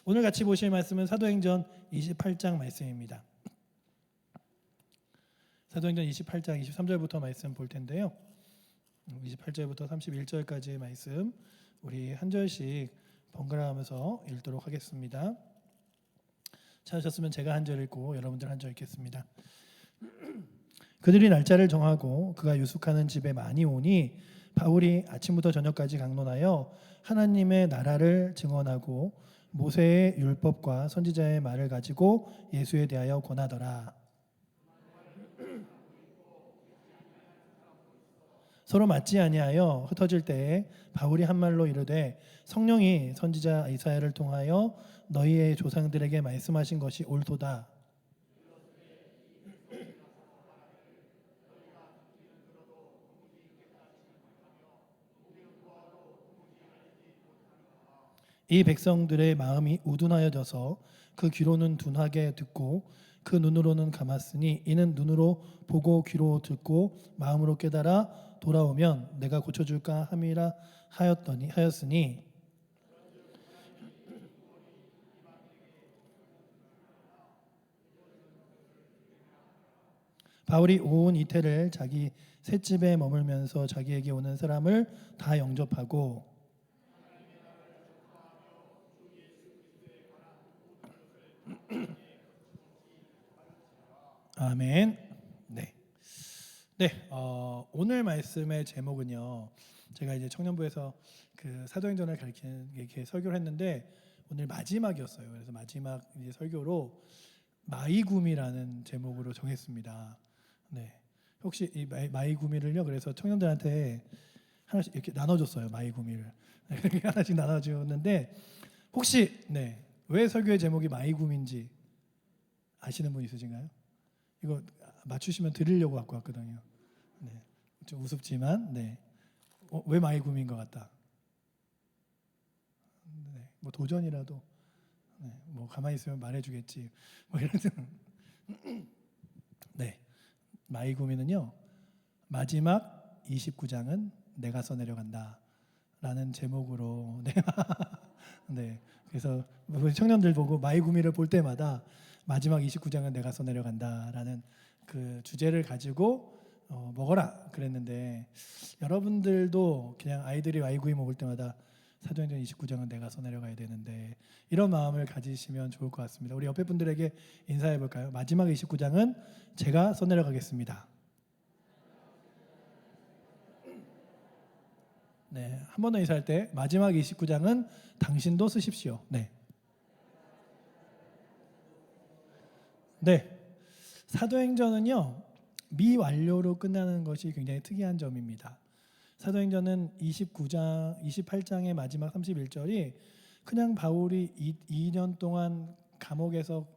오늘 같이 보실 말씀은 사도행전 28장 말씀입니다. 사도행전 28장 23절부터 말씀 볼 텐데요. 28절부터 31절까지의 말씀 우리 한 절씩 번갈아가면서 읽도록 하겠습니다. 찾으셨으면 제가 한 절 읽고 여러분들 한 절 읽겠습니다. 그들이 날짜를 정하고 그가 유숙하는 집에 많이 오니 바울이 아침부터 저녁까지 강론하여 하나님의 나라를 증언하고 모세의 율법과 선지자의 말을 가지고 예수에 대하여 권하더라. 서로 맞지 아니하여 흩어질 때에 바울이 한 말로 이르되 성령이 선지자 이사야를 통하여 너희의 조상들에게 말씀하신 것이 옳도다. 이 백성들의 마음이 우둔하여져서 그 귀로는 둔하게 듣고 그 눈으로는 감았으니 이는 눈으로 보고 귀로 듣고 마음으로 깨달아 돌아오면 내가 고쳐줄까 함이라 하였으니 바울이 온 이태를 자기 셋집에 머물면서 자기에게 오는 사람을 다 영접하고 아멘. 네. 오늘 말씀의 제목은요. 제가 이제 청년부에서 그 사도행전을 가르치는 이렇게 설교를 했는데 오늘 마지막이었어요. 그래서 마지막 이제 설교로 마이구미라는 제목으로 정했습니다. 네. 혹시 이 마이구미를요. 그래서 청년들한테 하나씩 이렇게 나눠줬어요. 마이구미를 이렇게 하나씩 나눠줬는데 혹시 왜 설교의 제목이 마이구미인지 아시는 분 있으신가요? 이거 맞추시면 드리려고 갖고 왔거든요. 네, 좀 우습지만 왜 마이구미인 것 같다. 뭐 도전이라도 뭐 가만히 있으면 말해주겠지. 뭐 이런 마이구미는요 마지막 29장은 내가 써내려간다라는 제목으로 그래서 우리 청년들 보고 마이구미를 볼 때마다 마지막 29장은 내가 써내려간다라는 그 주제를 가지고 먹어라 그랬는데 여러분들도 그냥 아이들이 마이구미 먹을 때마다 사도행전 29장은 내가 써내려가야 되는데 이런 마음을 가지시면 좋을 것 같습니다. 우리 옆에 분들에게 인사해 볼까요? 마지막 29장은 제가 써내려가겠습니다. 한 번 더 인사할 때 마지막 29장은 당신도 쓰십시오. 사도행전은요 미완료로 끝나는 것이 굉장히 특이한 점입니다. 사도행전은 28장의 마지막 31절이 그냥 바울이 2년 동안 감옥에서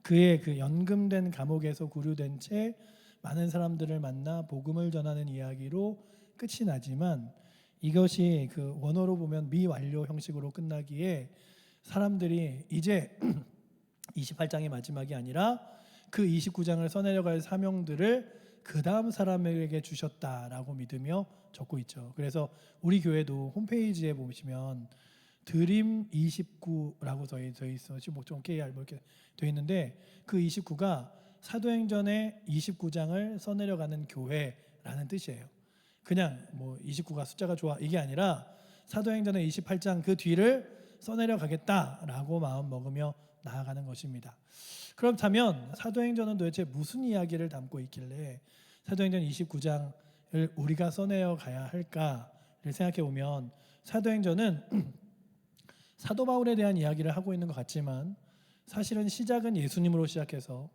그의 그 연금된 감옥에서 구류된 채 많은 사람들을 만나 복음을 전하는 이야기로 끝이 나지만 이것이 그 원어로 보면 미완료 형식으로 끝나기에 사람들이 이제 28장의 마지막이 아니라 그 29장을 써내려갈 사명들을 그 다음 사람에게 주셨다라고 믿으며 적고 있죠. 그래서 우리 교회도 홈페이지에 보시면 드림 29라고 써 있어. 15.kr 뭐 이렇게 돼 있는데 그 29가 사도행전의 29장을 써내려가는 교회라는 뜻이에요. 그냥 뭐 29가 숫자가 좋아 이게 아니라 사도행전의 28장 그 뒤를 써내려가겠다라고 마음 먹으며 나아가는 것입니다. 그렇다면 사도행전은 도대체 무슨 이야기를 담고 있길래 사도행전 29장을 우리가 써내어 가야 할까를 생각해 보면 사도행전은 사도 바울에 대한 이야기를 하고 있는 것 같지만 사실은 시작은 예수님으로 시작해서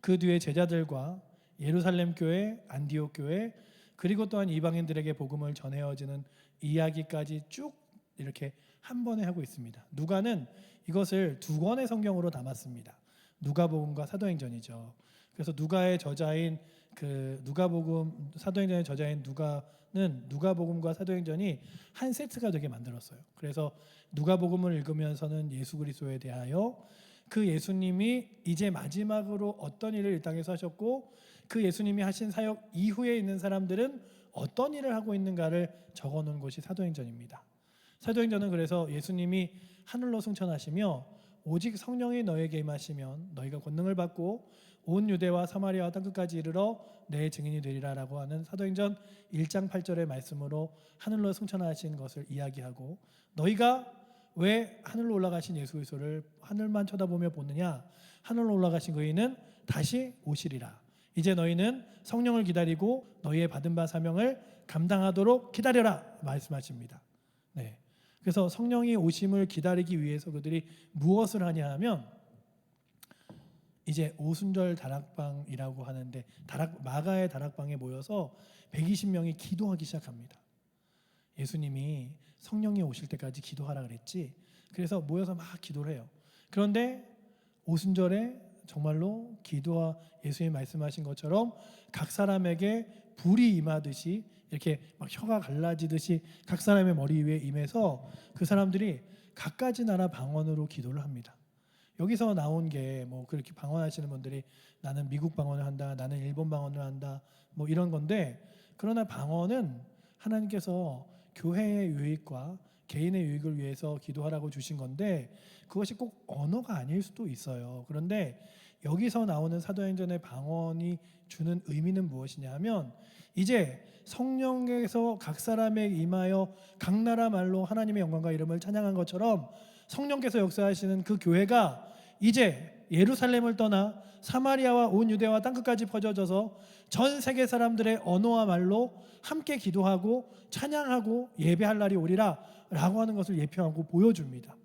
그 뒤에 제자들과 예루살렘 교회, 안디옥 교회 그리고 또한 이방인들에게 복음을 전해지는 이야기까지 쭉 이렇게 한 번에 하고 있습니다. 누가는 이것을 두 권의 성경으로 담았습니다. 누가복음과 사도행전이죠. 그래서 누가의 저자인 그 누가복음 사도행전의 저자인 누가는 누가복음과 사도행전이 한 세트가 되게 만들었어요. 그래서 누가복음을 읽으면서는 예수 그리스도에 대하여 그 예수님이 이제 마지막으로 어떤 일을 이 땅에서 하셨고 그 예수님이 하신 사역 이후에 있는 사람들은 어떤 일을 하고 있는가를 적어놓은 것이 사도행전입니다. 사도행전은 그래서 예수님이 하늘로 승천하시며 오직 성령이 너에게 임하시면 너희가 권능을 받고 온 유대와 사마리아와 땅끝까지 이르러 내 증인이 되리라라고 하는 사도행전 1장 8절의 말씀으로 하늘로 승천하신 것을 이야기하고, 너희가 왜 하늘로 올라가신 예수 그리스도를 하늘만 쳐다보며 보느냐? 하늘로 올라가신 그이는 다시 오시리라. 이제 너희는 성령을 기다리고 너희의 받은 바 사명을 감당하도록 기다려라 말씀하십니다. 네. 그래서 성령이 오심을 기다리기 위해서 그들이 무엇을 하냐 하면 이제 오순절 다락방이라고 하는데 마가의 다락방에 모여서 120명이 기도하기 시작합니다. 예수님이 성령이 오실 때까지 기도하라 그랬지. 그래서 모여서 막 기도를 해요. 그런데 오순절에 정말로 기도와 예수님이 말씀하신 것처럼 각 사람에게 불이 임하듯이 이렇게 막 혀가 갈라지듯이 각 사람의 머리 위에 임해서 그 사람들이 갖가지 나라 방언으로 기도를 합니다. 여기서 나온 게 뭐 그렇게 방언하시는 분들이 나는 미국 방언을 한다, 나는 일본 방언을 한다, 뭐 이런 건데, 그러나 방언은 하나님께서 교회의 유익과 개인의 유익을 위해서 기도하라고 주신 건데 그것이 꼭 언어가 아닐 수도 있어요. 그런데 여기서 나오는 사도행전의 방언이 주는 의미는 무엇이냐 하면, 이제 성령께서 각 사람에 임하여 각 나라 말로 하나님의 영광과 이름을 찬양한 것처럼 성령께서 역사하시는 그 교회가 이제 예루살렘을 떠나 사마리아와 온 유대와 땅끝까지 퍼져져서 전 세계 사람들의 언어와 말로 함께 기도하고 찬양하고 예배할 날이 오리라 라고 하는 것을 예표하고 보여줍니다.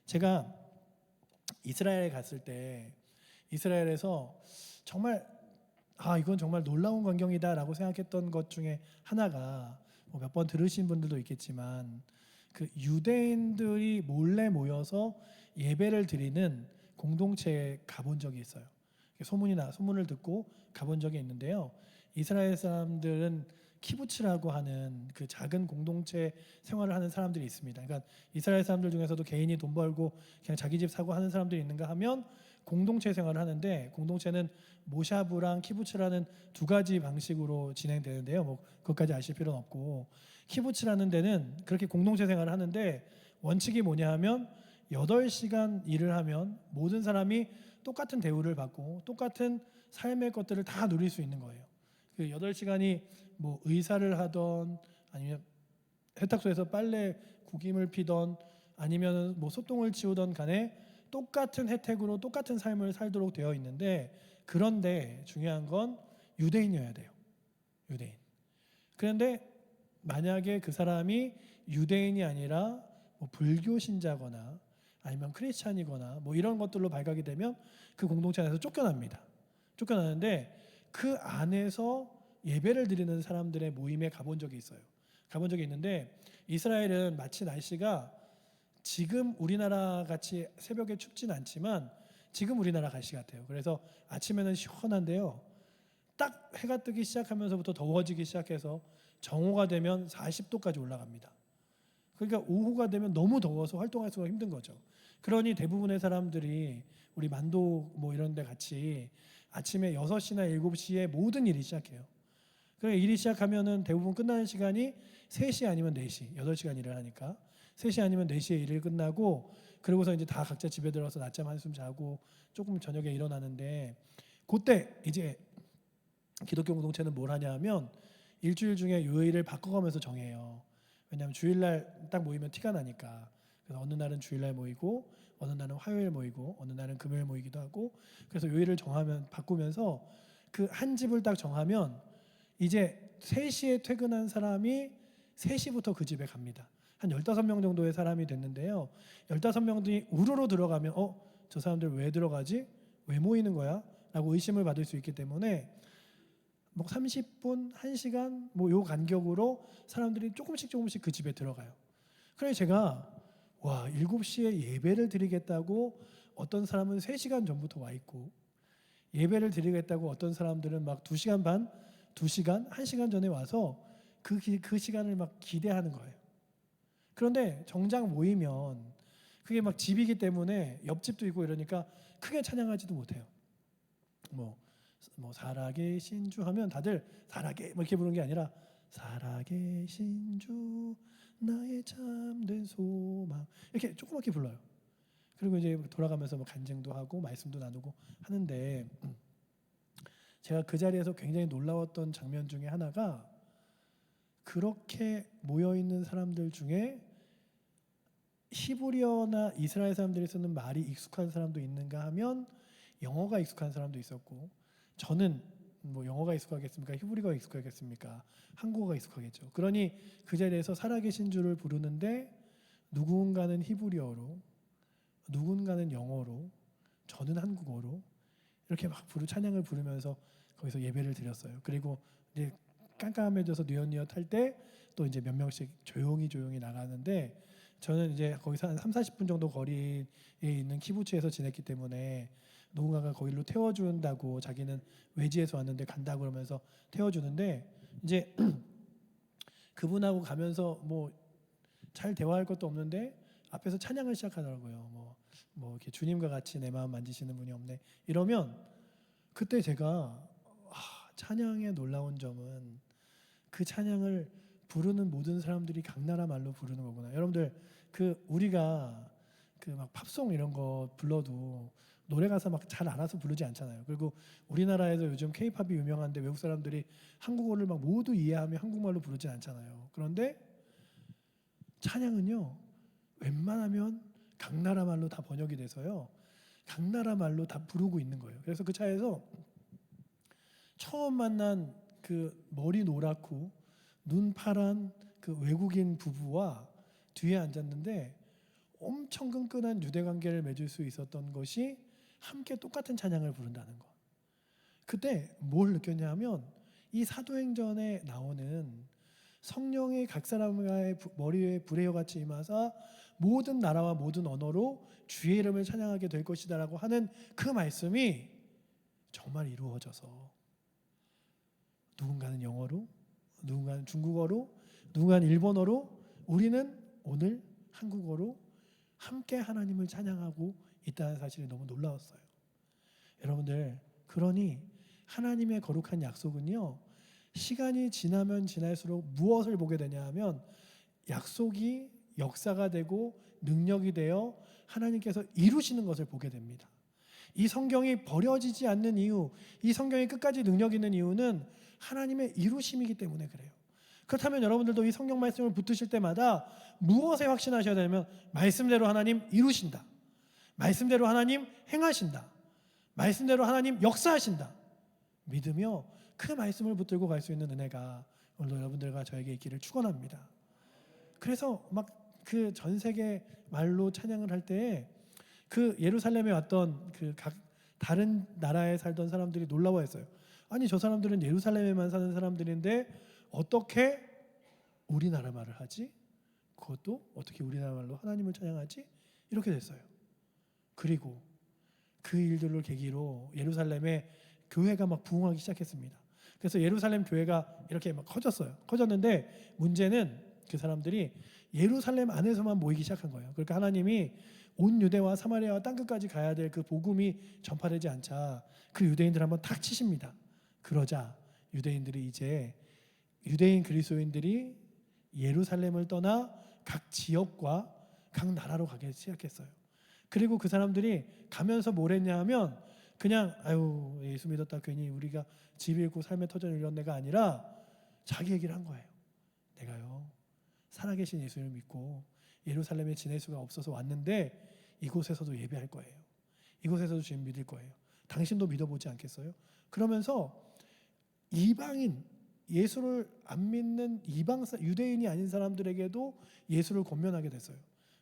제가 이스라엘에 갔을 때 이스라엘에서 정말 이건 정말 놀라운 광경이다 라고 생각했던 것 중에 하나가, 몇 번 들으신 분들도 있겠지만 그 유대인들이 몰래 모여서 예배를 드리는 공동체에 가본 적이 있어요. 소문을 듣고 가본 적이 있는데요. 이스라엘 사람들은 키부츠라고 하는 그 작은 공동체 생활을 하는 사람들이 있습니다. 그러니까 이스라엘 사람들 중에서도 개인이 돈 벌고 그냥 자기 집 사고 하는 사람들이 있는가 하면 공동체 생활을 하는데, 공동체는 모샤브랑 키부츠라는 두 가지 방식으로 진행되는데요. 뭐 그것까지 아실 필요는 없고, 키부츠라는 데는 그렇게 공동체 생활을 하는데 원칙이 뭐냐 하면 8시간 일을 하면 모든 사람이 똑같은 대우를 받고 똑같은 삶의 것들을 다 누릴 수 있는 거예요. 그 8시간이 뭐 의사를 하던, 아니면 세탁소에서 빨래 구김을 피던, 아니면 뭐 소똥을 치우던 간에 똑같은 혜택으로 똑같은 삶을 살도록 되어 있는데, 그런데 중요한 건 유대인이어야 돼요. 유대인. 그런데 만약에 그 사람이 유대인이 아니라 뭐 불교 신자거나 아니면 크리스찬이거나 뭐 이런 것들로 발각이 되면 그 공동체 안에서 쫓겨납니다. 쫓겨나는데 그 안에서 예배를 드리는 사람들의 모임에 가본 적이 있어요. 가본 적이 있는데, 이스라엘은 마치 날씨가 지금 우리나라 같이 새벽에 춥진 않지만 지금 우리나라 날씨 같아요. 그래서 아침에는 시원한데요, 딱 해가 뜨기 시작하면서부터 더워지기 시작해서 정오가 되면 40도까지 올라갑니다. 그러니까 오후가 되면 너무 더워서 활동할 수가 힘든 거죠. 그러니 대부분의 사람들이 우리 만도 뭐 이런 데 같이 아침에 6시나 7시에 모든 일이 시작해요. 그러니까 일이 시작하면은 대부분 끝나는 시간이 3시 아니면 4시, 8시간 일을 하니까 3시 아니면 4시에 일을 끝나고, 그러고서 이제 다 각자 집에 들어서 낮잠 한숨 자고 조금 저녁에 일어나는데, 그때 이제 기독교 공동체는 뭘 하냐 하면 일주일 중에 요일을 바꿔가면서 정해요. 왜냐하면 주일날 딱 모이면 티가 나니까. 그래서 어느 날은 주일날 모이고, 어느 날은 화요일 모이고, 어느 날은 금요일 모이기도 하고, 그래서 요일을 바꾸면서 그 한 집을 딱 정하면 이제 3시에 퇴근한 사람이 3시부터 그 집에 갑니다. 한 15명 정도의 사람이 됐는데요. 15명들이 우르르 들어가면 저 사람들 왜 들어가지? 왜 모이는 거야? 라고 의심을 받을 수 있기 때문에 뭐 30분, 1시간 뭐 요 간격으로 사람들이 조금씩 그 집에 들어가요. 그래서 제가 7시에 예배를 드리겠다고 어떤 사람은 3시간 전부터 와 있고, 예배를 드리겠다고 어떤 사람들은 막 2시간 반, 2시간, 1시간 전에 와서 그 시간을 막 기대하는 거예요. 그런데 정작 모이면 그게 막 집이기 때문에 옆집도 있고 이러니까 크게 찬양하지도 못해요. 뭐 살아계신 주 하면 다들 살아계 뭐 이렇게 부르는 게 아니라 살아계신 주 나의 참된 소망 이렇게 조그맣게 불러요. 그리고 이제 돌아가면서 뭐 간증도 하고 말씀도 나누고 하는데, 제가 그 자리에서 굉장히 놀라웠던 장면 중에 하나가, 그렇게 모여 있는 사람들 중에 히브리어나 이스라엘 사람들이 쓰는 말이 익숙한 사람도 있는가 하면 영어가 익숙한 사람도 있었고, 저는 뭐 영어가 익숙하겠습니까? 히브리어가 익숙하겠습니까? 한국어가 익숙하겠죠. 그러니 그 자리에서 살아계신 주를 부르는데 누군가는 히브리어로, 누군가는 영어로, 저는 한국어로 이렇게 막 찬양을 부르면서 거기서 예배를 드렸어요. 그리고 이제 깜깜해져서 뉘엿뉘엿 할 때 또 이제 몇 명씩 조용히 나가는데, 저는 이제 거기서 한 3-40분 정도 거리에 있는 키부츠에서 지냈기 때문에 누군가가 거기로 태워준다고, 자기는 외지에서 왔는데 간다고 그러면서 태워주는데, 이제 그분하고 가면서 뭐 잘 대화할 것도 없는데 앞에서 찬양을 시작하더라고요. 뭐 이렇게 주님과 같이 내 마음 만지시는 분이 없네 이러면, 그때 제가 찬양의 놀라운 점은 그 찬양을 부르는 모든 사람들이 각 나라 말로 부르는 거구나. 여러분들, 그 우리가 그 막 팝송 이런 거 불러도 노래 가사 막 잘 알아서 부르지 않잖아요. 그리고 우리나라에서 요즘 K-팝이 유명한데 외국 사람들이 한국어를 막 모두 이해하며 한국말로 부르지 않잖아요. 그런데 찬양은요, 웬만하면 각 나라 말로 다 번역이 돼서요, 각 나라 말로 다 부르고 있는 거예요. 그래서 그 차에서 처음 만난 그 머리 노랗고 눈 파란 그 외국인 부부와 뒤에 앉았는데, 엄청 끈끈한 유대 관계를 맺을 수 있었던 것이 함께 똑같은 찬양을 부른다는 것. 그때 뭘 느꼈냐면, 이 사도행전에 나오는 성령의 각 사람의 머리에 불의 혀같이 임하사 모든 나라와 모든 언어로 주의 이름을 찬양하게 될 것이다라고 하는 그 말씀이 정말 이루어져서, 누군가는 영어로, 누군가는 중국어로, 누군가는 일본어로, 우리는 오늘 한국어로 함께 하나님을 찬양하고 있다는 사실이 너무 놀라웠어요. 여러분들, 그러니 하나님의 거룩한 약속은요, 시간이 지나면 지날수록 무엇을 보게 되냐 하면, 약속이 역사가 되고 능력이 되어 하나님께서 이루시는 것을 보게 됩니다. 이 성경이 버려지지 않는 이유, 이 성경이 끝까지 능력 있는 이유는 하나님의 이루심이기 때문에 그래요. 그렇다면 여러분들도 이 성경 말씀을 붙드실 때마다 무엇에 확신하셔야 되냐면, 말씀대로 하나님 이루신다, 말씀대로 하나님 행하신다, 말씀대로 하나님 역사하신다 믿으며 그 말씀을 붙들고 갈 수 있는 은혜가 오늘 여러분들과 저에게 있기를 축원합니다. 그래서 막 그 전 세계 말로 찬양을 할 때에 그 예루살렘에 왔던 그 각 다른 나라에 살던 사람들이 놀라워했어요. 아니, 저 사람들은 예루살렘에만 사는 사람들인데 어떻게 우리나라 말을 하지? 그것도 어떻게 우리나라 말로 하나님을 찬양하지? 이렇게 됐어요. 그리고 그 일들을 계기로 예루살렘에 교회가 막 부흥하기 시작했습니다. 그래서 예루살렘 교회가 이렇게 막 커졌는데 문제는 그 사람들이 예루살렘 안에서만 모이기 시작한 거예요. 그러니까 하나님이 온 유대와 사마리아와 땅끝까지 가야 될 그 복음이 전파되지 않자 그 유대인들 한번 탁 치십니다. 그러자 유대인들이 이제 유대인 그리스도인들이 예루살렘을 떠나 각 지역과 각 나라로 가기 시작했어요. 그리고 그 사람들이 가면서 뭘 했냐 하면, 그냥 아유 예수 믿었다 괜히 우리가 집 잃고 삶의 터전 이런 데가 아니라 자기 얘기를 한 거예요. 내가요 살아계신 예수를 믿고 예루살렘에 지낼 수가 없어서 왔는데 이곳에서도 예배할 거예요. 이곳에서도 주님 믿을 거예요. 당신도 믿어보지 않겠어요? 그러면서 이방인, 예수를 안 믿는 유대인이 아닌 사람들에게도 예수를 권면하게 됐어요.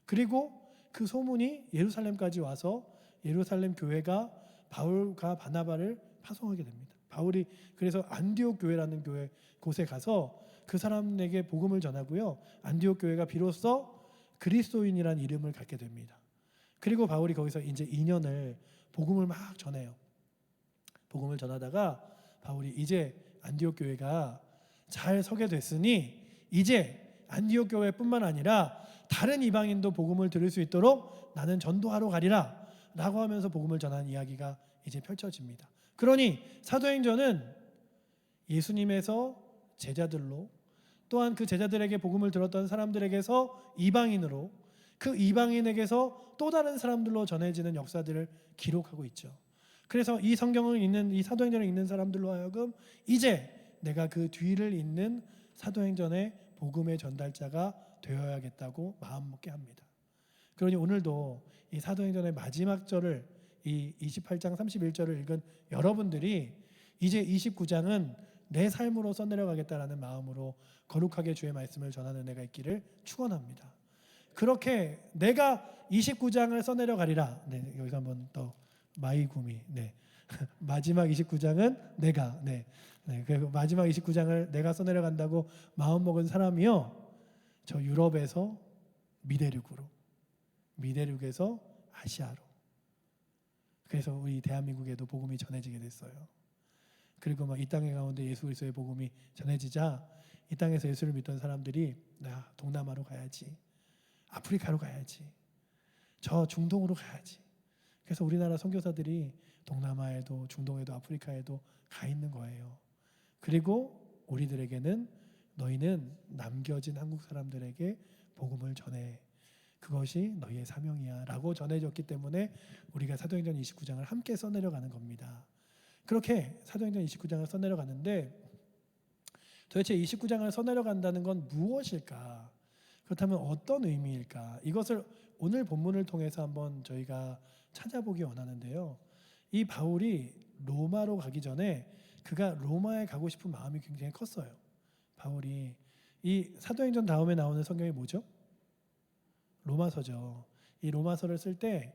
그리고 그 소문이 예루살렘까지 와서 예루살렘 교회가 바울과 바나바를 파송하게 됩니다. 바울이 그래서 안디옥 교회라는 곳에 가서 그 사람에게 복음을 전하고요, 안디옥 교회가 비로소 그리스도인이라는 이름을 갖게 됩니다. 그리고 바울이 거기서 이제 2년을 복음을 막 전해요. 복음을 전하다가 바울이 이제 안디옥 교회가 잘 서게 됐으니 이제 안디옥 교회뿐만 아니라 다른 이방인도 복음을 들을 수 있도록 나는 전도하러 가리라 라고 하면서 복음을 전하는 이야기가 이제 펼쳐집니다. 그러니 사도행전은 예수님에서 제자들로, 또한 그 제자들에게 복음을 들었던 사람들에게서 이방인으로, 그 이방인에게서 또 다른 사람들로 전해지는 역사들을 기록하고 있죠. 그래서 이 성경을 읽는, 이 사도행전을 읽는 사람들로 하여금 이제 내가 그 뒤를 잇는 사도행전의 복음의 전달자가 되어야겠다고 마음먹게 합니다. 그러니 오늘도 이 사도행전의 마지막 절을, 이 28장 31절을 읽은 여러분들이 이제 29장은 내 삶으로 써내려가겠다라는 마음으로 거룩하게 주의 말씀을 전하는 은혜가 있기를 축원합니다. 그렇게 내가 29장을 써내려가리라. 네, 여기서 한번 더 마이구미. 네. 마지막 29장은 내가. 네. 네. 그리고 마지막 29장을 내가 써내려간다고 마음먹은 사람이요. 저 유럽에서 미대륙으로, 미대륙에서 아시아로. 그래서 우리 대한민국에도 복음이 전해지게 됐어요. 그리고 막 이 땅의 가운데 예수 그리스도의 복음이 전해지자 이 땅에서 예수를 믿던 사람들이 나 동남아로 가야지, 아프리카로 가야지, 저 중동으로 가야지. 그래서 우리나라 선교사들이 동남아에도 중동에도 아프리카에도 가 있는 거예요. 그리고 우리들에게는 너희는 남겨진 한국 사람들에게 복음을 전해. 그것이 너희의 사명이야 라고 전해졌기 때문에 우리가 사도행전 29장을 함께 써내려가는 겁니다. 그렇게 사도행전 29장을 써내려가는데 도대체 29장을 써내려간다는 건 무엇일까? 그렇다면 어떤 의미일까? 이것을 오늘 본문을 통해서 한번 저희가 찾아보기 원하는데요. 이 바울이 로마로 가기 전에 그가 로마에 가고 싶은 마음이 굉장히 컸어요. 바울이 이 사도행전 다음에 나오는 성경이 뭐죠? 로마서죠. 이 로마서를 쓸 때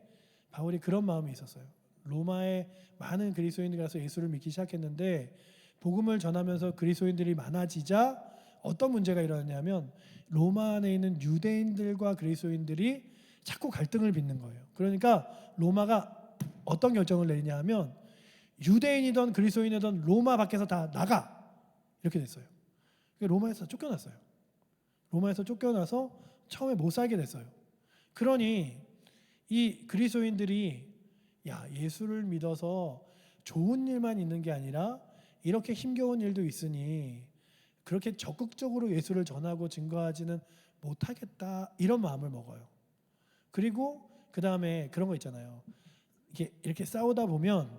바울이 그런 마음이 있었어요. 로마에 많은 그리스도인들이 가서 예수를 믿기 시작했는데 복음을 전하면서 그리스도인들이 많아지자 어떤 문제가 일어났냐면 로마 안에 있는 유대인들과 그리스도인들이 자꾸 갈등을 빚는 거예요. 그러니까 로마가 어떤 결정을 내리냐 하면 유대인이든 그리스도인이든 로마 밖에서 다 나가, 이렇게 됐어요. 로마에서 쫓겨났어요. 로마에서 쫓겨나서 처음에 못 살게 됐어요. 그러니 이 그리스도인들이 야, 예수를 믿어서 좋은 일만 있는 게 아니라 이렇게 힘겨운 일도 있으니 그렇게 적극적으로 예수를 전하고 증거하지는 못하겠다, 이런 마음을 먹어요. 그리고 그 다음에 그런 거 있잖아요. 이렇게 싸우다 보면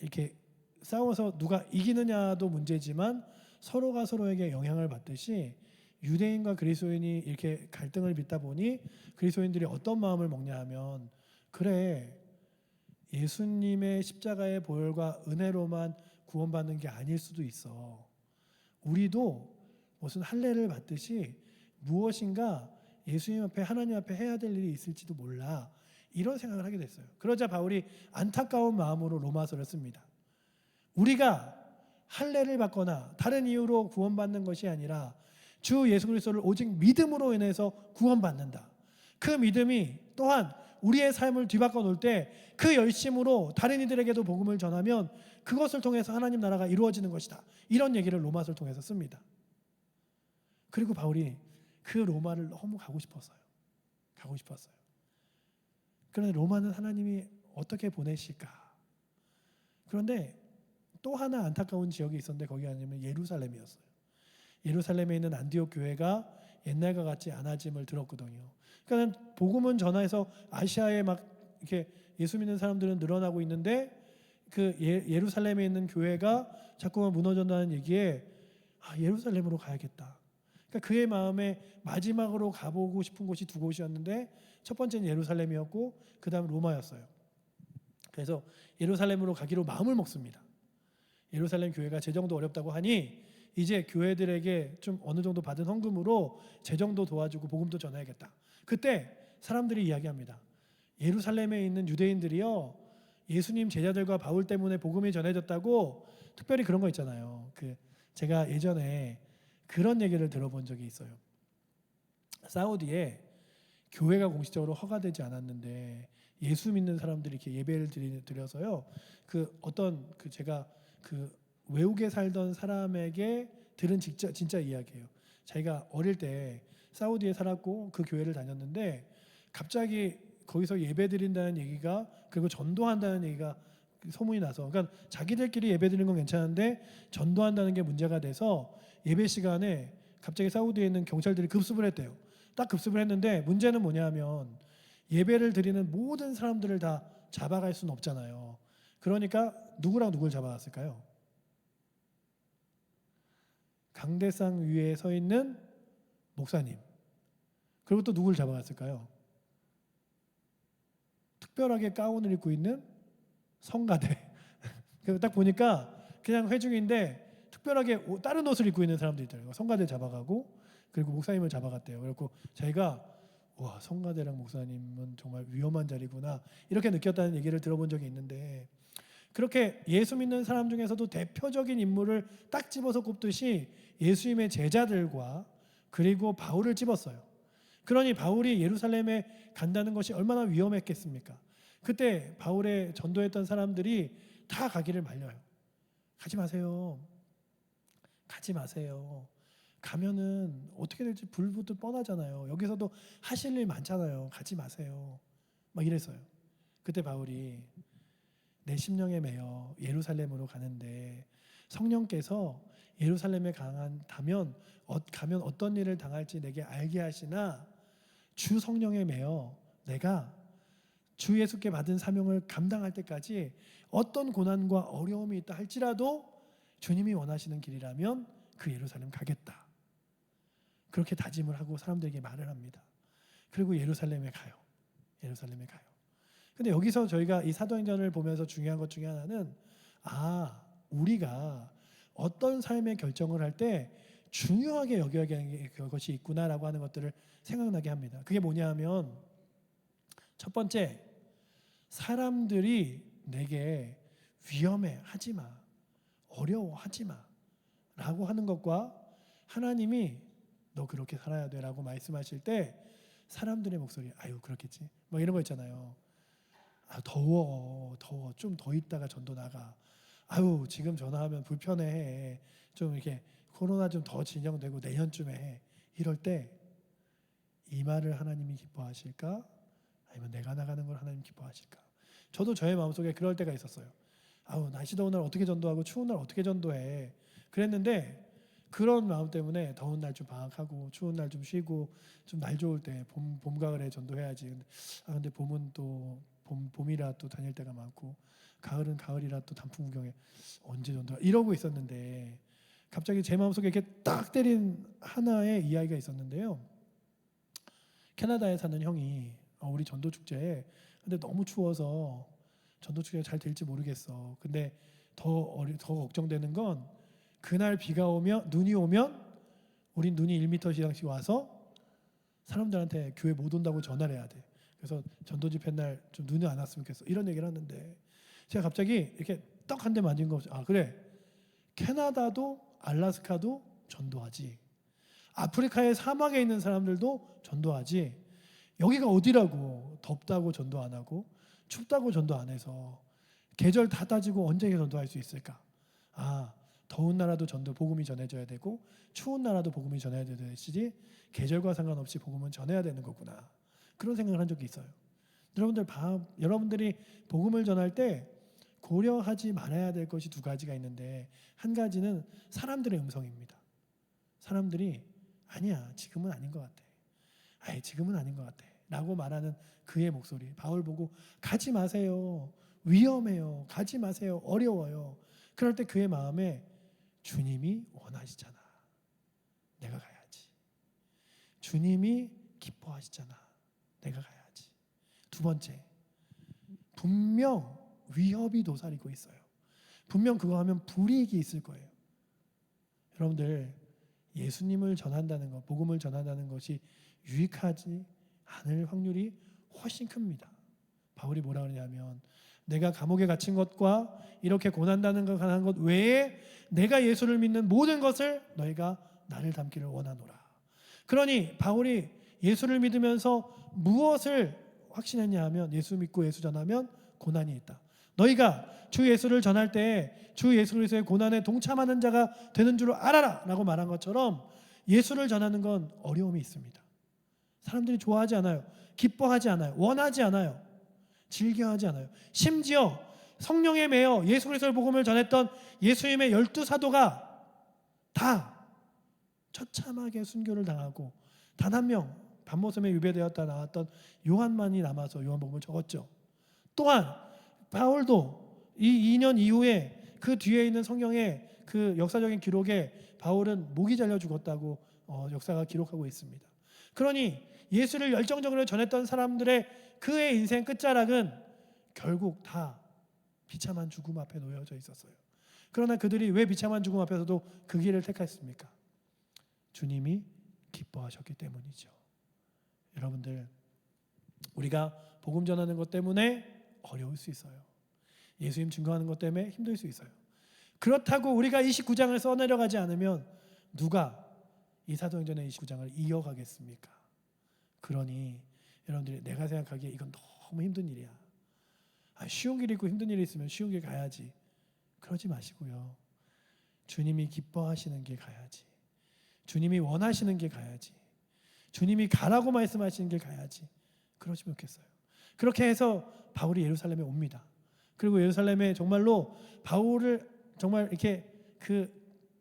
이렇게 싸워서 누가 이기느냐도 문제지만 서로가 서로에게 영향을 받듯이 유대인과 그리스도인이 이렇게 갈등을 빚다 보니 그리스도인들이 어떤 마음을 먹냐 하면 그래, 예수님의 십자가의 보혈과 은혜로만 구원받는 게 아닐 수도 있어. 우리도 무슨 할례를 받듯이 무엇인가 예수님 앞에, 하나님 앞에 해야 될 일이 있을지도 몰라, 이런 생각을 하게 됐어요. 그러자 바울이 안타까운 마음으로 로마서를 씁니다. 우리가 할례를 받거나 다른 이유로 구원받는 것이 아니라 주 예수 그리스도를 오직 믿음으로 인해서 구원받는다. 그 믿음이 또한 우리의 삶을 뒤바꿔 놓을 때 그 열심으로 다른 이들에게도 복음을 전하면 그것을 통해서 하나님 나라가 이루어지는 것이다. 이런 얘기를 로마서를 통해서 씁니다. 그리고 바울이 그 로마를 너무 가고 싶었어요. 그런데 로마는 하나님이 어떻게 보내실까? 그런데 또 하나 안타까운 지역이 있었는데 거기가 아니면 예루살렘이었어요. 예루살렘에 있는 안디옥 교회가 옛날과 같지 않아짐을 들었거든요. 그러니까 복음은 전해서 아시아에 막 이렇게 예수 믿는 사람들은 늘어나고 있는데 그 예루살렘에 있는 교회가 자꾸만 무너진다는 얘기에 예루살렘으로 가야겠다. 그러니까 그의 마음에 마지막으로 가보고 싶은 곳이 두 곳이었는데 첫 번째는 예루살렘이었고 그 다음 로마였어요. 그래서 예루살렘으로 가기로 마음을 먹습니다. 예루살렘 교회가 재정도 어렵다고 하니 이제 교회들에게 좀 어느 정도 받은 헌금으로 재정도 도와주고 복음도 전해야겠다. 그때 사람들이 이야기합니다. 예루살렘에 있는 유대인들이요, 예수님 제자들과 바울 때문에 복음이 전해졌다고, 특별히 그런 거 있잖아요. 제가 예전에 그런 얘기를 들어본 적이 있어요. 사우디에 교회가 공식적으로 허가되지 않았는데 예수 믿는 사람들이 이렇게 예배를 드려서요. 제가 외국에 살던 사람에게 들은 진짜 이야기예요. 자기가 어릴 때 사우디에 살았고 그 교회를 다녔는데 갑자기 거기서 예배 드린다는 얘기가, 그리고 전도한다는 얘기가 소문이 나서, 그러니까 자기들끼리 예배 드리는 건 괜찮은데 전도한다는 게 문제가 돼서 예배 시간에 갑자기 사우디에 있는 경찰들이 급습을 했대요. 딱 급습을 했는데 문제는 뭐냐면 예배를 드리는 모든 사람들을 다 잡아갈 수는 없잖아요. 그러니까 누구랑 누굴 잡아갔을까요? 강대상 위에 서 있는 목사님. 그리고 또 누굴 잡아갔을까요? 특별하게 가운을 입고 있는 성가대. 딱 보니까 그냥 회중인데 특별하게 다른 옷을 입고 있는 사람들이 있더라고요. 성가대 잡아가고 그리고 목사님을 잡아갔대요. 그리고 저희가 와, 성가대랑 목사님은 정말 위험한 자리구나 이렇게 느꼈다는 얘기를 들어본 적이 있는데, 그렇게 예수 믿는 사람 중에서도 대표적인 인물을 딱 집어서 꼽듯이 예수님의 제자들과 그리고 바울을 집었어요. 그러니 바울이 예루살렘에 간다는 것이 얼마나 위험했겠습니까? 그때 바울의 전도했던 사람들이 다 가기를 말려요. 가지 마세요. 가지 마세요. 가면은 어떻게 될지 불부터 뻔하잖아요. 여기서도 하실 일 많잖아요. 가지 마세요. 막 이랬어요. 그때 바울이 내 심령에 매여 예루살렘으로 가는데 성령께서 예루살렘에 가면 어떤 일을 당할지 내게 알게 하시나 주 성령에 매여 내가 주 예수께 받은 사명을 감당할 때까지 어떤 고난과 어려움이 있다 할지라도 주님이 원하시는 길이라면 그 예루살렘 가겠다. 그렇게 다짐을 하고 사람들에게 말을 합니다. 그리고 예루살렘에 가요. 예루살렘에 가요. 근데 여기서 저희가 이 사도행전을 보면서 중요한 것 중에 하나는 우리가 어떤 삶의 결정을 할 때 중요하게 여겨야 하는 것이 있구나라고 하는 것들을 생각나게 합니다. 그게 뭐냐 하면 첫 번째, 사람들이 내게 위험해 하지 마, 어려워 하지 마 라고 하는 것과 하나님이 너 그렇게 살아야 돼 라고 말씀하실 때 사람들의 목소리 아유 그렇겠지 막 이런 거 있잖아요. 더워 좀 더 있다가 전도 나가. 아유 지금 전화하면 불편해. 좀 이렇게 코로나 좀 더 진정되고 내년쯤에 해. 이럴 때 이 말을 하나님이 기뻐하실까? 아니면 내가 나가는 걸 하나님 기뻐하실까? 저도 저의 마음속에 그럴 때가 있었어요. 날씨 더운 날 어떻게 전도하고 추운 날 어떻게 전도해. 그랬는데 그런 마음 때문에 더운 날 좀 방학하고 추운 날 좀 쉬고 좀 날 좋을 때 봄 가을에 전도해야지. 근데 봄은 또 봄이라 또 다닐 때가 많고 가을은 가을이라 또 단풍 구경에 언제 전도 이러고 있었는데 갑자기 제 마음속에 이렇게 딱 때린 하나의 이야기가 있었는데요. 캐나다에 사는 형이 우리 전도 축제에 근데 너무 추워서 전도 축제가 잘 될지 모르겠어. 근데 더 걱정되는 건 그날 비가 오면 눈이 오면 우린 눈이 1m 이상씩 와서 사람들한테 교회 못 온다고 전화를 해야 돼. 그래서 전도 집회 날 좀 눈이 안 왔으면 좋겠어. 이런 얘기를 하는데 제가 갑자기 이렇게 떡 한 대 맞은 거 그래. 캐나다도 알래스카도 전도하지. 아프리카의 사막에 있는 사람들도 전도하지. 여기가 어디라고 덥다고 전도 안 하고 춥다고 전도 안 해서 계절 다 따지고 언제 전도할 수 있을까? 더운 나라도 복음이 전해져야 되고 추운 나라도 복음이 전해져야 되지 계절과 상관없이 복음은 전해야 되는 거구나. 그런 생각을 한 적이 있어요. 여러분들이 복음을 전할 때 고려하지 말아야 될 것이 두 가지가 있는데 한 가지는 사람들의 음성입니다. 사람들이 아니야 지금은 아닌 것 같아. 지금은 아닌 것 같아 라고 말하는 그의 목소리. 바울 보고 가지 마세요. 위험해요. 가지 마세요. 어려워요. 그럴 때 그의 마음에 주님이 원하시잖아. 내가 가야지. 주님이 기뻐하시잖아. 내가 가야지. 두 번째, 분명 위협이 도사리고 있어요. 분명 그거 하면 불이익이 있을 거예요. 여러분들 예수님을 전한다는 것, 복음을 전한다는 것이 유익하지 않을 확률이 훨씬 큽니다. 바울이 뭐라 그러냐면 내가 감옥에 갇힌 것과 이렇게 고난당하는 것 외에 내가 예수를 믿는 모든 것을 너희가 나를 닮기를 원하노라. 그러니 바울이 예수를 믿으면서 무엇을 확신했냐 하면 예수 믿고 예수 전하면 고난이 있다. 너희가 주 예수를 전할 때 주 예수 그리스도의 고난에 동참하는 자가 되는 줄 알아라 라고 말한 것처럼 예수를 전하는 건 어려움이 있습니다. 사람들이 좋아하지 않아요. 기뻐하지 않아요. 원하지 않아요. 즐겨하지 않아요. 심지어 성령에 매여 예수 그리스도의 복음을 전했던 예수님의 12사도가 다 처참하게 순교를 당하고 단 한 명 밤모섬에 유배되었다 나왔던 요한만이 남아서 요한복음을 적었죠. 또한 바울도 이 2년 이후에 그 뒤에 있는 성경의 그 역사적인 기록에 바울은 목이 잘려 죽었다고 역사가 기록하고 있습니다. 그러니 예수를 열정적으로 전했던 사람들의 그의 인생 끝자락은 결국 다 비참한 죽음 앞에 놓여져 있었어요. 그러나 그들이 왜 비참한 죽음 앞에서도 그 길을 택했습니까? 주님이 기뻐하셨기 때문이죠. 여러분들, 우리가 복음 전하는 것 때문에 어려울 수 있어요. 예수님 증거하는 것 때문에 힘들 수 있어요. 그렇다고 우리가 29장을 써내려가지 않으면 누가 이 사도행전의 29장을 이어가겠습니까? 그러니 여러분들이 내가 생각하기에 이건 너무 힘든 일이야. 쉬운 길이 있고 힘든 일이 있으면 쉬운 길 가야지. 그러지 마시고요. 주님이 기뻐하시는 길 가야지. 주님이 원하시는 길 가야지. 주님이 가라고 말씀하시는 길 가야지. 그러시면 좋겠어요. 그렇게 해서 바울이 예루살렘에 옵니다. 그리고 예루살렘에 정말로 바울을 정말 이렇게 그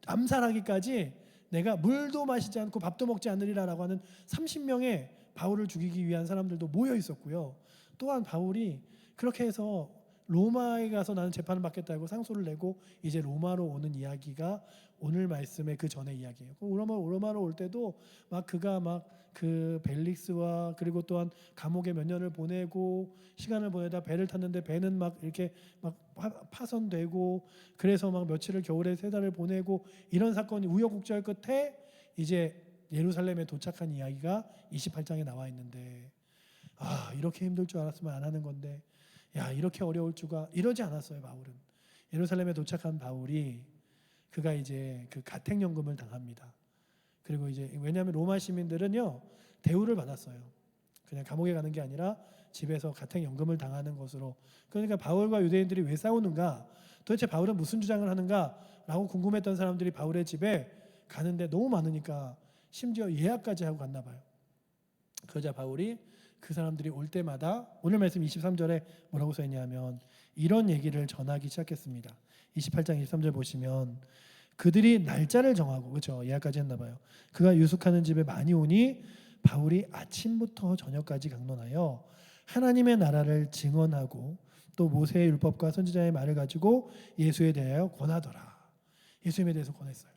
암살하기까지 내가 물도 마시지 않고 밥도 먹지 않으리라라고 하는 30명의 바울을 죽이기 위한 사람들도 모여 있었고요. 또한 바울이 그렇게 해서 로마에 가서 나는 재판을 받겠다고 상소를 내고 이제 로마로 오는 이야기가 오늘 말씀의 그 전의 이야기예요. 로마로 올 때도 막 그가 막 그 벨릭스와 그리고 또한 감옥에 몇 년을 보내고 시간을 보내다 배를 탔는데 배는 막 이렇게 막 파손되고 그래서 막 며칠을 겨울에 3달을 보내고 이런 사건이 우여곡절 끝에 이제 예루살렘에 도착한 이야기가 28장에 나와 있는데 이렇게 힘들 줄 알았으면 안 하는 건데 이렇게 어려울 줄가 이러지 않았어요. 바울은 예루살렘에 도착한 바울이 그가 이제 그 가택연금을 당합니다. 그리고 이제 왜냐하면 로마 시민들은요 대우를 받았어요. 그냥 감옥에 가는 게 아니라 집에서 가택연금을 당하는 것으로. 그러니까 바울과 유대인들이 왜 싸우는가, 도대체 바울은 무슨 주장을 하는가라고 궁금했던 사람들이 바울의 집에 가는데 너무 많으니까 심지어 예약까지 하고 갔나 봐요. 그러자 바울이 그 사람들이 올 때마다 오늘 말씀 23절에 뭐라고 써있냐면 이런 얘기를 전하기 시작했습니다. 28장 23절 보시면 그들이 날짜를 정하고, 그렇죠, 예약까지 했나 봐요. 그가 유숙하는 집에 많이 오니 바울이 아침부터 저녁까지 강론하여 하나님의 나라를 증언하고 또 모세의 율법과 선지자의 말을 가지고 예수에 대하여 권하더라. 예수님에 대해서 권했어요.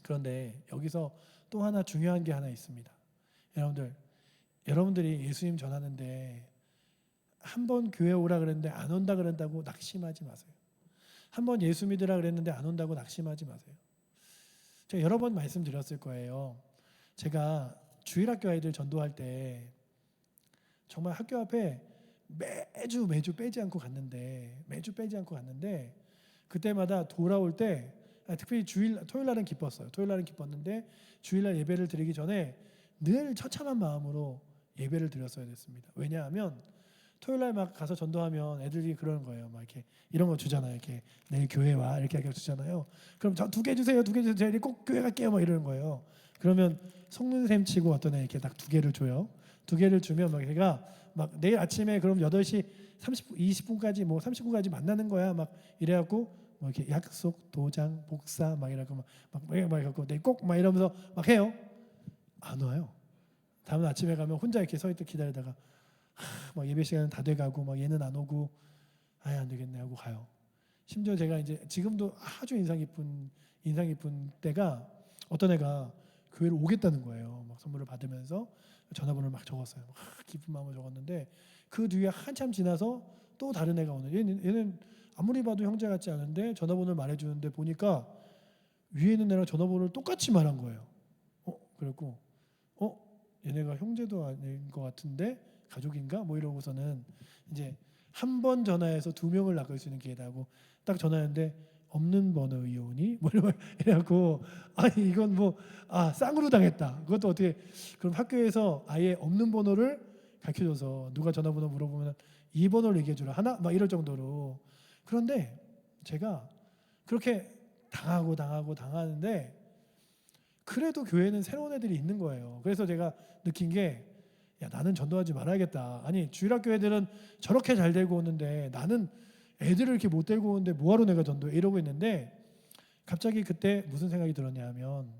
그런데 여기서 또 하나 중요한 게 하나 있습니다. 여러분들이 예수님 전하는데 한 번 교회 오라 그랬는데 안 온다 그런다고 낙심하지 마세요. 한 번 예수 믿으라 그랬는데 안 온다고 낙심하지 마세요. 제가 여러 번 말씀드렸을 거예요. 제가 주일학교 아이들 전도할 때 정말 학교 앞에 매주 빼지 않고 갔는데 그때마다 돌아올 때 특별히 토요일날은 기뻤어요. 토요일날은 기뻤는데 주일날 예배를 드리기 전에 늘 처참한 마음으로 예배를 드렸어야 됐습니다. 왜냐하면 토요일날 막 가서 전도하면 애들이 그러는 거예요. 막 이렇게 이런 거 주잖아요. 이렇게 내일 교회 와 이렇게 주잖아요. 그럼 저 2개 주세요. 2개 주세요. 저희 꼭 교회 갈게요. 막 이러는 거예요. 그러면 속는 셈 치고 어떤 애 이렇게 딱 2개를 줘요. 2개를 주면 막 걔가 막 내일 아침에 그럼 8시 20분까지 뭐 30분까지 만나는 거야. 막 이래갖고 뭐 이렇게 약속, 도장, 복사 막 이러고 막 이러고 내일 꼭 막 이러면서 막 해요. 안 와요. 다음 아침에 가면 혼자 이렇게 서 있다 기다리다가 막 예배 시간은 다 돼가고 막 얘는 안 오고 안 되겠네 하고 가요. 심지어 제가 이제 지금도 아주 인상 깊은 때가 어떤 애가 교회를 오겠다는 거예요. 막 선물을 받으면서 전화번호를 막 적었어요. 막 기쁜 마음으로 적었는데 그 뒤에 한참 지나서 또 다른 애가 오는. 얘는 아무리 봐도 형제 같지 않은데 전화번호를 말해주는데 보니까 위에 있는 애랑 전화번호를 똑같이 말한 거예요. 그랬고 얘네가 형제도 아닌 것 같은데 가족인가? 뭐 이러고서는 이제 한 번 전화해서 2명을 낚을 수 있는 기회다고 딱 전화했는데 없는 번호의 오니? 뭐 이래갖고 아니 이건 뭐 쌍으로 당했다. 그것도 어떻게 그럼 학교에서 아예 없는 번호를 가르쳐줘서 누가 전화번호 물어보면 이 번호를 얘기해주라 하나? 막 이럴 정도로. 그런데 제가 그렇게 당하는데 그래도 교회는 새로운 애들이 있는 거예요. 그래서 제가 느낀 게 나는 전도하지 말아야겠다. 아니 주일학교 애들은 저렇게 잘 데리고 오는데 나는 애들을 이렇게 못 데리고 오는데 뭐하러 내가 전도해 이러고 있는데 갑자기 그때 무슨 생각이 들었냐 하면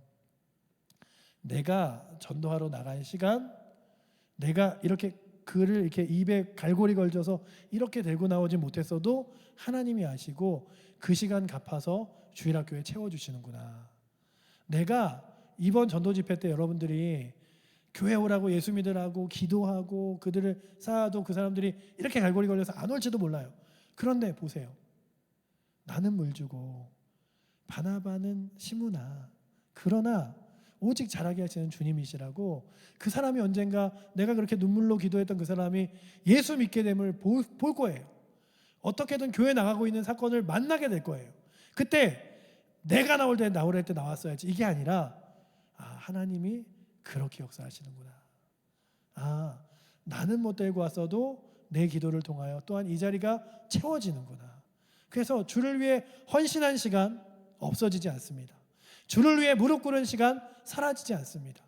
내가 전도하러 나간 시간, 내가 이렇게 글을 이렇게 입에 갈고리 걸져서 이렇게 들고 나오지 못했어도 하나님이 아시고 그 시간 갚아서 주일학교에 채워주시는구나. 내가 이번 전도 집회 때 여러분들이 교회 오라고 예수 믿으라고 기도하고 그들을 쌓아도 그 사람들이 이렇게 갈고리 걸려서 안 올지도 몰라요. 그런데 보세요. 나는 물 주고 바나바는 심으나 그러나 오직 자라게 하시는 주님이시라고, 그 사람이 언젠가 내가 그렇게 눈물로 기도했던 그 사람이 예수 믿게 됨을 볼 거예요. 어떻게든 교회 나가고 있는 사건을 만나게 될 거예요. 그때 내가 나올 때 나왔어야지, 이게 아니라 하나님이 그렇게 역사하시는구나. 나는 못 데리고 왔어도 내 기도를 통하여 또한 이 자리가 채워지는구나. 그래서 주를 위해 헌신한 시간 없어지지 않습니다. 주를 위해 무릎 꿇은 시간 사라지지 않습니다.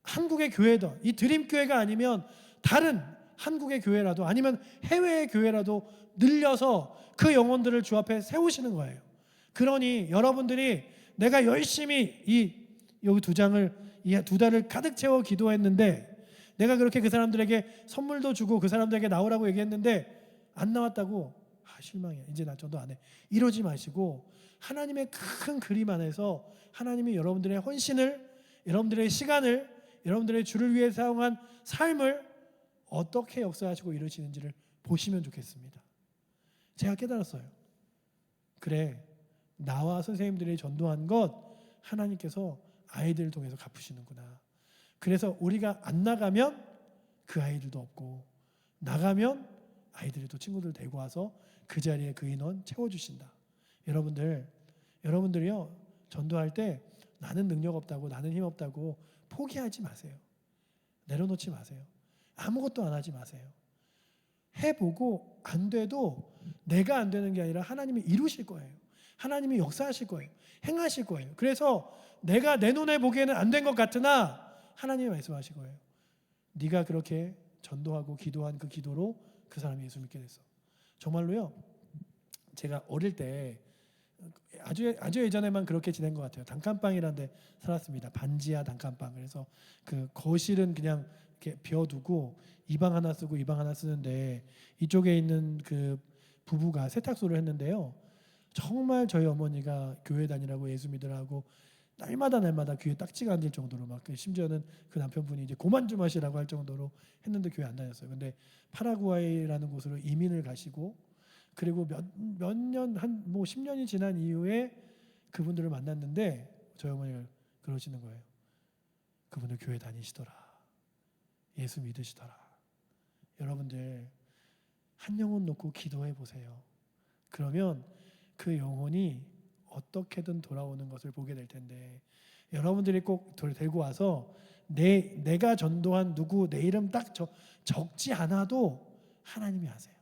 한국의 교회든 이 드림교회가 아니면 다른 한국의 교회라도 아니면 해외의 교회라도 늘려서 그 영혼들을 주 앞에 세우시는 거예요. 그러니 여러분들이 내가 열심히 여기 이 두 달을 가득 채워 기도했는데, 내가 그렇게 그 사람들에게 선물도 주고 그 사람들에게 나오라고 얘기했는데 안 나왔다고 실망이야, 이제 나 전도 안 해, 이러지 마시고 하나님의 큰 그림 안에서 하나님이 여러분들의 헌신을, 여러분들의 시간을, 여러분들의 주를 위해 사용한 삶을 어떻게 역사하시고 이루시는지를 보시면 좋겠습니다. 제가 깨달았어요. 그래, 나와 선생님들이 전도한 것 하나님께서 아이들을 통해서 갚으시는구나. 그래서 우리가 안 나가면 그 아이들도 없고, 나가면 아이들이 또 친구들 데리고 와서 그 자리에 그 인원 채워주신다. 여러분들이요, 전도할 때 나는 능력 없다고, 나는 힘 없다고 포기하지 마세요. 내려놓지 마세요. 아무것도 안 하지 마세요. 해보고 안 돼도 내가 안 되는 게 아니라 하나님이 이루실 거예요. 하나님이 역사하실 거예요. 행하실 거예요. 그래서 내가 내 눈에 보기에는 안 된 것 같으나 하나님이 말씀하실 거예요. 네가 그렇게 전도하고 기도한 그 기도로 그 사람이 예수 믿게 됐어. 정말로요, 제가 어릴 때 아주 예전에만 그렇게 지낸 것 같아요. 단칸방이라는 데 살았습니다. 반지하 단칸방. 그래서 그 거실은 그냥 이렇게 비워두고 이 방 하나 쓰고 이 방 하나 쓰는데, 이쪽에 있는 그 부부가 세탁소를 했는데요, 정말 저희 어머니가 교회 다니라고 예수 믿으라고 날마다 귀에 딱지가 앉을 정도로 막, 심지어는 그 남편분이 이제 고만 좀 하시라고 할 정도로 했는데 교회 안 다녔어요. 근데 파라과이라는 곳으로 이민을 가시고, 그리고 몇 년, 한 10년이 지난 이후에 그분들을 만났는데 저희 어머니가 그러시는 거예요. 그분들 교회 다니시더라. 예수 믿으시더라. 여러분들 한 영혼 놓고 기도해 보세요. 그러면 그 영혼이 어떻게든 돌아오는 것을 보게 될 텐데, 여러분들이 꼭 데리고 와서 내가 전도한 누구 내 이름 딱 적지 않아도 하나님이 아세요.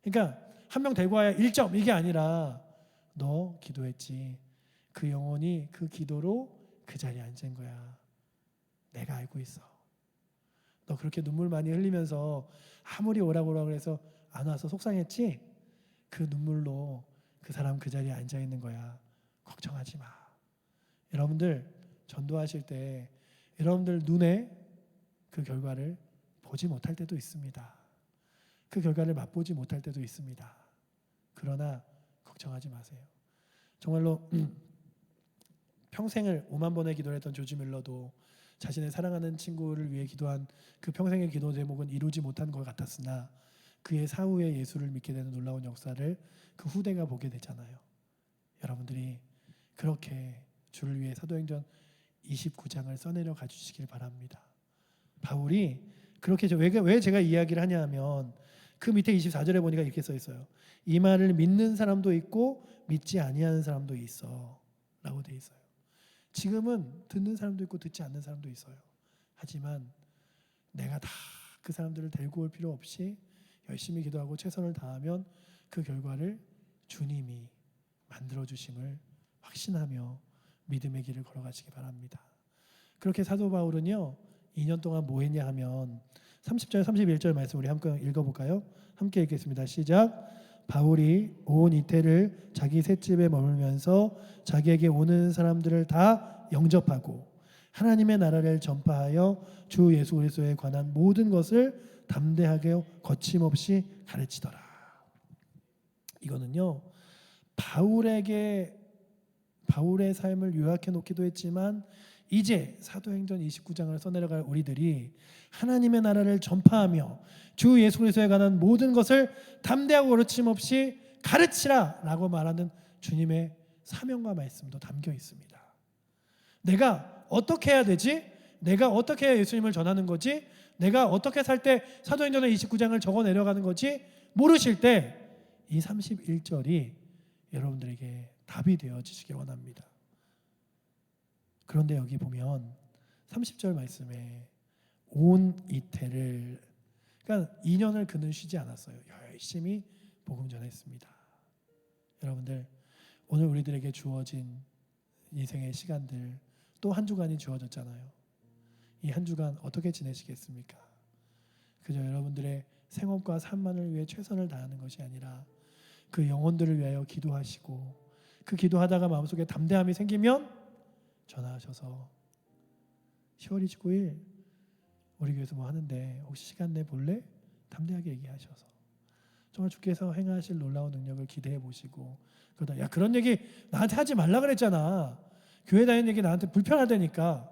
그러니까 한 명 데리고 와야 1점 이게 아니라 너 기도했지, 그 영혼이 그 기도로 그 자리에 앉은 거야. 내가 알고 있어. 너 그렇게 눈물 많이 흘리면서 아무리 오라고 해서 안 와서 속상했지? 그 눈물로 그 사람 그 자리에 앉아 있는 거야. 걱정하지 마. 여러분들 전도하실 때 여러분들 눈에 그 결과를 보지 못할 때도 있습니다. 그 결과를 맛보지 못할 때도 있습니다. 그러나 걱정하지 마세요. 정말로 평생을 5만 번의 기도를 했던 조지 밀러도 자신의 사랑하는 친구를 위해 기도한 그 평생의 기도 제목은 이루지 못한 것 같았으나 그의 사후에 예수를 믿게 되는 놀라운 역사를 그 후대가 보게 되잖아요. 여러분들이 그렇게 주를 위해 사도행전 29장을 써내려 가주시길 바랍니다. 바울이 그렇게 왜 제가 이야기를 하냐면 그 밑에 24절에 보니까 이렇게 써 있어요. 이 말을 믿는 사람도 있고 믿지 아니하는 사람도 있어 라고 돼 있어요. 지금은 듣는 사람도 있고 듣지 않는 사람도 있어요. 하지만 내가 다 그 사람들을 데리고 올 필요 없이 열심히 기도하고 최선을 다하면 그 결과를 주님이 만들어주심을 확신하며 믿음의 길을 걸어가시기 바랍니다. 그렇게 사도 바울은요 2년 동안 뭐 했냐 하면 30절 31절 말씀 우리 함께 읽어볼까요? 함께 읽겠습니다. 시작. 바울이 온 이태를 자기 셋집에 머물면서 자기에게 오는 사람들을 다 영접하고 하나님의 나라를 전파하여 주 예수 그리스도에 관한 모든 것을 담대하게 거침없이 가르치더라. 이거는요, 바울의 삶을 요약해 놓기도 했지만 이제 사도행전 29장을 써내려갈 우리들이 하나님의 나라를 전파하며 주 예수 그리스도에 관한 모든 것을 담대하고 거침없이 가르치라 라고 말하는 주님의 사명과 말씀도 담겨 있습니다. 내가 어떻게 해야 되지? 내가 어떻게 해야 예수님을 전하는 거지? 내가 어떻게 살 때 사도행전의 29장을 적어 내려가는 거지? 모르실 때 이 31절이 여러분들에게 답이 되어지시기 원합니다. 그런데 여기 보면 30절 말씀에 온 이태를, 그러니까 2년을 그는 쉬지 않았어요. 열심히 복음 전했습니다. 여러분들, 오늘 우리들에게 주어진 인생의 시간들, 또 한 주간이 주어졌잖아요. 이 한 주간 어떻게 지내시겠습니까? 그저 여러분들의 생업과 삶만을 위해 최선을 다하는 것이 아니라 그 영혼들을 위하여 기도하시고, 그 기도하다가 마음속에 담대함이 생기면 전화하셔서 10월 29일 우리 교회에서 뭐 하는데 혹시 시간 내 볼래? 담대하게 얘기하셔서 정말 주께서 행하실 놀라운 능력을 기대해 보시고, 그러다 야 그런 얘기 나한테 하지 말라 그랬잖아, 교회 다니는 얘기 나한테 불편하다니까,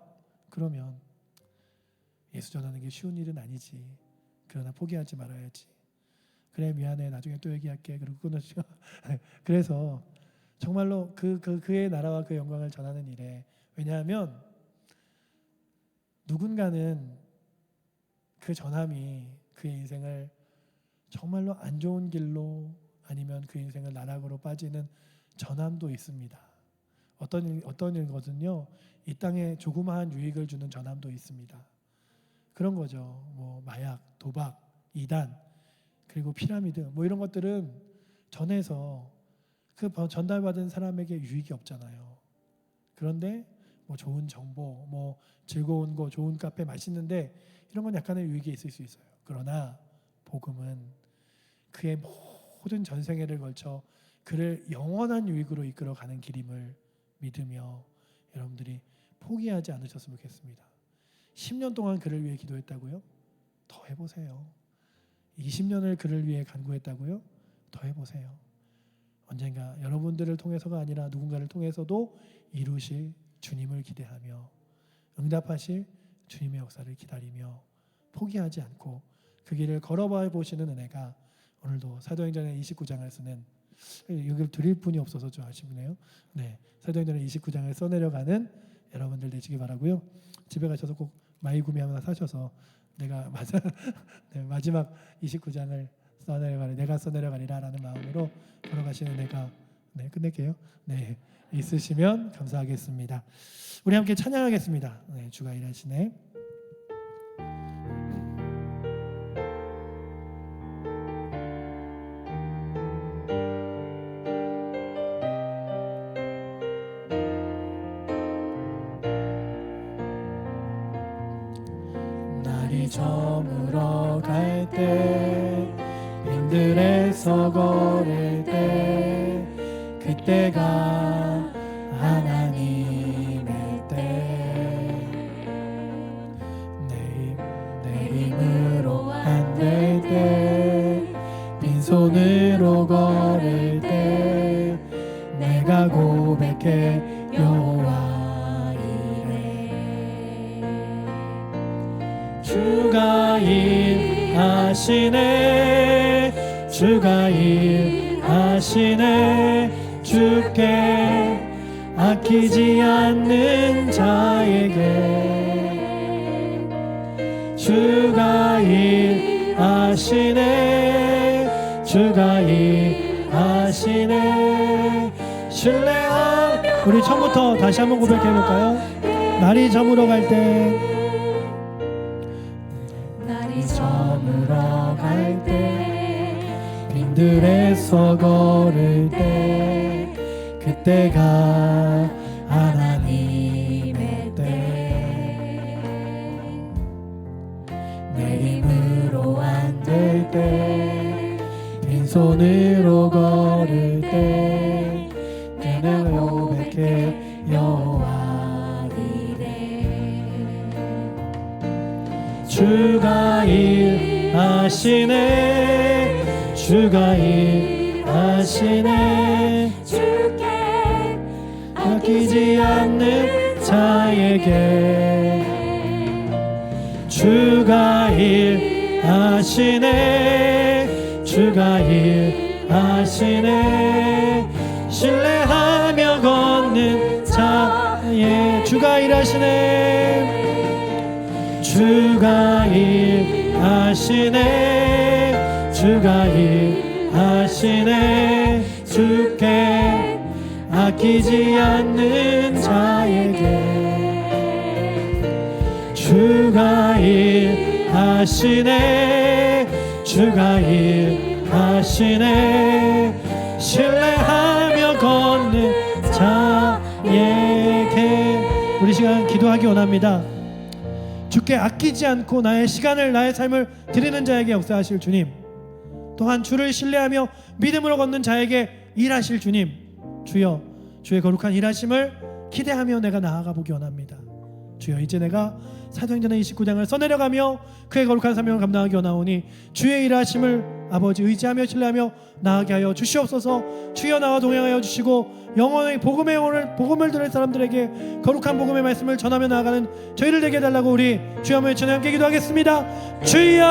그러면 예수 전하는 게 쉬운 일은 아니지. 그러나 포기하지 말아야지. 그래 미안해, 나중에 또 얘기할게. 그리고 끊어주죠. 그래서 정말로 그의 나라와 그 영광을 전하는 일에, 왜냐하면 누군가는 그 전함이 그의 인생을 정말로 안 좋은 길로, 아니면 그 인생을 나락으로 빠지는 전함도 있습니다. 어떤 일거든요, 이 땅에 조그마한 유익을 주는 전함도 있습니다. 그런 거죠. 뭐 마약, 도박, 이단, 그리고 피라미드, 뭐 이런 것들은 전해서 그 전달받은 사람에게 유익이 없잖아요. 그런데 뭐 좋은 정보, 뭐 즐거운 거, 좋은 카페, 맛있는데 이런 건 약간의 유익이 있을 수 있어요. 그러나 복음은 그의 모든 전생애를 걸쳐 그를 영원한 유익으로 이끌어가는 길임을 믿으며 여러분들이 포기하지 않으셨으면 좋겠습니다. 10년 동안 그를 위해 기도했다고요? 더 해보세요. 20년을 그를 위해 간구했다고요? 더 해보세요. 언젠가 여러분들을 통해서가 아니라 누군가를 통해서도 이루실 주님을 기대하며 응답하실 주님의 역사를 기다리며 포기하지 않고 그 길을 걸어봐 보시는 은혜가 오늘도 사도행전의 29장을 쓰는, 여기를 드릴 분이 없어서 좀 아쉽네요. 네, 사도행전의 29장을 써내려가는 여러분들 되시기 바라고요. 집에 가셔서 꼭 마이 구미 하나 사셔서 내가 마지막 29장을 내가 써내려가리라 라는 마음으로 걸어가시는 내가 끝낼게요. 네, 있으시면 감사하겠습니다. 우리 함께 찬양하겠습니다. 네, 주가 일하시네. 날이 저물어 갈 때, 빈들에서 걸을 때, 그때가 하나님의 때. 내 힘으로 안 될 때, 빈손으로 걸을 때, 내가 고백해 여호와 이래. 주가 일하시네, 주가 일하시네. 주께 아끼지 않는 자에게 주가 일하시네, 주가 일하시네. 신뢰함. 우리 처음부터 다시 한번 고백해볼까요? 날이 저물어 갈 때, 날이 저물어 갈 때, 빈들에서 걸을 때, 그때가 하나님의 때. 내 힘으로 안 될 때, 빈손으로 걸을 때, 내가 고백해 여호와 이래. 주가 일하시네 주가 일하시네 주께 아끼지 않는 자에게 주가 일하시네 주가 일하시네 신뢰하며 걷는 자에 주가 일하시네 주가 일하시네 주가 일하시네 주께 아끼지 않는 자에게 주가 일하시네 주가 일하시네 신뢰하며 걷는 자에게 우리 시간 기도하기 원합니다. 주께 아끼지 않고 나의 시간을 나의 삶을 드리는 자에게 역사하실 주님, 또한 주를 신뢰하며 믿음으로 걷는 자에게 일하실 주님, 주여 주의 거룩한 일하심을 기대하며 내가 나아가 보기 원합니다. 주여 이제 내가 사도행전의 29장을 써내려가며 그의 거룩한 사명을 감당하기 원하오니 주의 일하심을 아버지 의지하며 신뢰하며 나아가게 하여 주시옵소서. 주여 나와 동행하여 주시고 영원의 복음을 들을 사람들에게 거룩한 복음의 말씀을 전하며 나아가는 저희를 되게 해달라고 우리 주여 한번 외쳐 함께 기도하겠습니다. 주여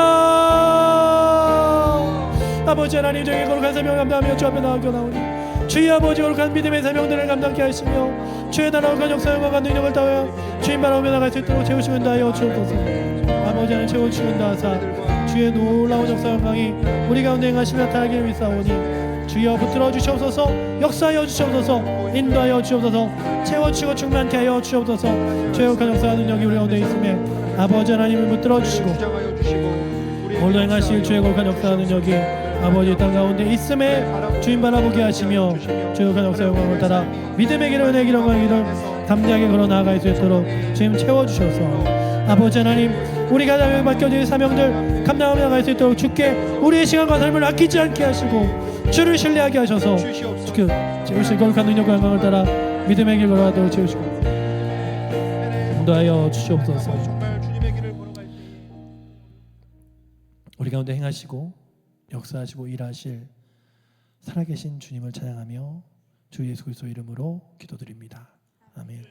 아버지 하나님, 저에게 거룩한 사명을 감당하며 주 앞에 나아가기 원하오니 주의 아버지 거룩한 믿음의 사명들을 감당케 하시며 주의 나라와 그 역사와 영광과 능력을 따여 주님 바라보며 나갈 수 있도록 채우시면 다하여 주옵소서. 아버지 하나님 채워주시면 다하사 주의 놀라운 역사와 영광이 우리 가운데 행하시며 나타나기를 믿사오니 주여 붙들어 주시옵소서. 역사하여 주시옵소서. 인도하여 주시옵소서. 채워주시고 충만케 하여 주시옵소서. 주의 거룩한 역사와 능력이 우리 가운데 있음에 아버지 하나님을 붙들어 주시고 오늘도 행하실 주의 거룩한 역사와 능력이 아버지 땅 가운데 있음에 주님 바라보게 하시며 주의 거룩한 역사와 영광을 따라 믿음의 길을 은혜의 길을 영광의 길을 담대하게 걸어 나아갈 수 있도록 주님 채워주셔서 아버지 하나님, 우리가 맡겨진 사명들 감당하며 나갈 수 있도록 주께 우리의 시간과 삶을 아끼지 않게 하시고 주를 신뢰하게 하셔서 주께 채우실 거룩한 능력과 영광을 따라 믿음의 길 걸어가도록 채우시고 인도하여 주시옵소서. 우리 가운데 행하시고 역사하시고 일하실 살아계신 주님을 찬양하며 주 예수 그리스도 이름으로 기도드립니다. 아멘.